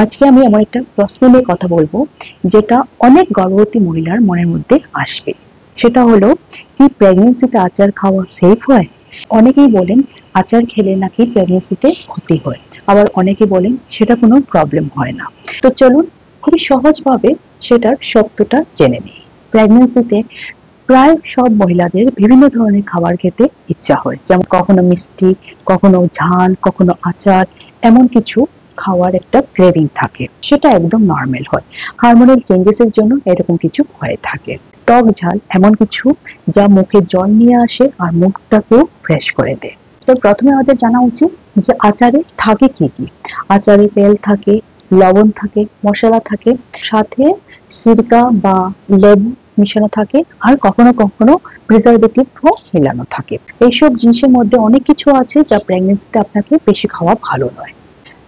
আজকে আমি এমন একটা প্রশ্ন নিয়ে কথা বলবো যেটা অনেক গর্ভবতী মহিলার মনের মধ্যে আসবে। সেটা হলো, কি প্রেগন্যান্সিতে আচার খাওয়া সেফ হয়? অনেকেই বলেন আচার খেলে নাকি প্রেগন্যান্সিতে ক্ষতি হয়, আবার অনেকে বলেন সেটা কোনো প্রবলেম হয় না। তো চলুন খুবই সহজভাবে সেটার সত্যটা জেনে নিই। প্রেগন্যান্সিতে প্রায় সব মহিলাদের বিভিন্ন ধরনের খাবার খেতে ইচ্ছা হয়, যেমন কখনো মিষ্টি, কখনো ঝাল, কখনো আচার, এমন কিছু খাওয়ার একটা ক্রেভিং থাকে। সেটা একদম নর্মাল হয়। হরমোনাল চেঞ্জেস এর জন্য এরকম কিছু হয়ে থাকে। টক ঝাল এমন কিছু যা মুখে জল নিয়ে আসে আর মুখটাকেও ফ্রেশ করে দেয়। তো প্রথমে আমাদের জানা উচিত যে আচারে থাকে কি কি। আচারে তেল থাকে, লবণ থাকে, মশলা থাকে, সাথে সিরকা বা লেবু মিশানো থাকে, আর কখনো কখনো প্রিজারভেটিভও মেলানো থাকে। এইসব জিনিসের মধ্যে অনেক কিছু আছে যা প্রেগন্যান্সিতে আপনাকে বেশি খাওয়া ভালো নয়।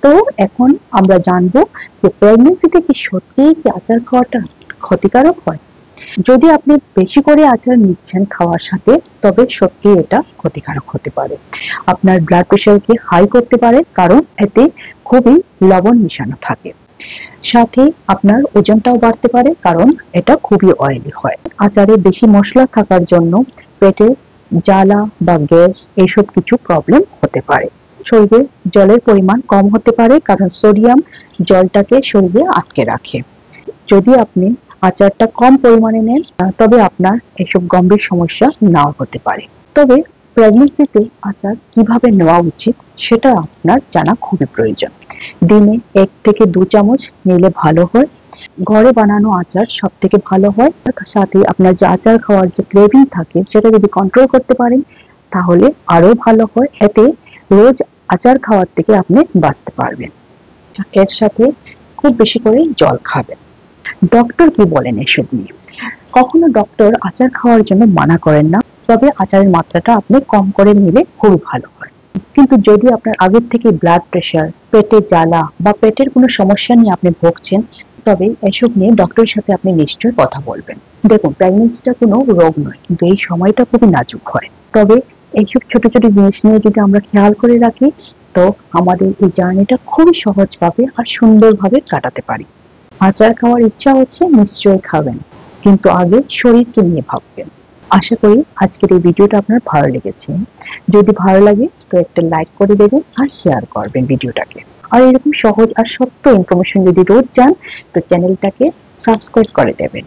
তো এখন আমরা জানবো যে প্রেগন্যান্সিতে কি সত্যিই কি আচার খাওয়াটা ক্ষতিকারক হয়। যদি আপনি বেশি করে আচার নিচ্ছেন খাওয়ার সাথে, তবে সত্যি এটা ক্ষতিকারক হতে পারে। আপনার ব্লাড প্রেশারকে হাই করতে পারে, কারণ এতে খুবই লবণ মিশানো থাকে। সাথে আপনার ওজনটাও বাড়তে পারে, কারণ এটা খুবই অয়েলি হয়। আচারে বেশি মশলা থাকার জন্য পেটে জ্বালা বা গ্যাস এইসব কিছু প্রবলেম হতে পারে। শরীরে জলের পরিমাণ কম হতে পারে, কারণ সোডিয়াম জলটাকে শরীরে আটকে রাখে। যদি আপনি আচারটা কম পরিমাণে নেন, তবে আপনার এসব গম্ভীর সমস্যা নাও হতে পারে। তবে প্রেগন্যান্সিতে আচার কিভাবে নেওয়া উচিত সেটা আপনার জানা খুবই প্রয়োজন। দিনে 1 থেকে 2 চামচ নিলে ভালো হয়। ঘরে বানানো আচার সব থেকে ভালো হয়। সাথে আপনার যে আচার খাওয়ার যে ক্রেভিং থাকে সেটা যদি কন্ট্রোল করতে পারেন তাহলে আরো ভালো হয়। এতে রোজ আচার খাওয়ার থেকে আপনি বাঁচতে পারবেন। এর সাথে খুব বেশি করে জল খাবেন। ডক্টর কি বলেন এসব নিয়ে? কখনো ডক্টর আচার খাওয়ার জন্য মানা করেন না, তবে আচারের মাত্রাটা আপনি কম করে নিলে খুব ভালো হয়। কিন্তু যদি আপনার আগের থেকে ব্লাড প্রেশার, পেটে জ্বালা বা পেটের কোনো সমস্যা নিয়ে আপনি ভুগছেন, তবে এসব নিয়ে ডক্টরের সাথে আপনি নিশ্চয়ই কথা বলবেন। দেখুন, প্রেগন্যান্সিটা কোনো রোগ নয়, কিন্তু এই সময়টা খুবই নাজুক হয়। তবে এইসব ছোট ছোট জিনিস নিয়ে যদি আমরা খেয়াল করে রাখি, তো আমাদের এই জার্নিটা খুবই সহজভাবে আর সুন্দরভাবে কাটাতে পারি। আচার খাওয়ার ইচ্ছা হচ্ছে, নিশ্চয়ই খাবেন, কিন্তু আগে শরীরকে নিয়ে ভাববেন। আশা করি আজকের এই ভিডিওটা আপনার ভালো লেগেছে। যদি ভালো লাগে তো একটা লাইক করে দেবেন আর শেয়ার করবেন ভিডিওটাকে। আর এরকম সহজ আর সত্য ইনফরমেশন যদি রোজ চান, তো চ্যানেলটাকে সাবস্ক্রাইব করে দেবেন।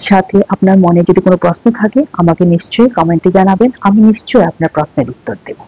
সাথে আপনার মনে যদি কোনো প্রশ্ন থাকে আমাকে নিশ্চয়ই কমেন্টে জানাবেন, আমি নিশ্চয়ই আপনার প্রশ্নের উত্তর দেব।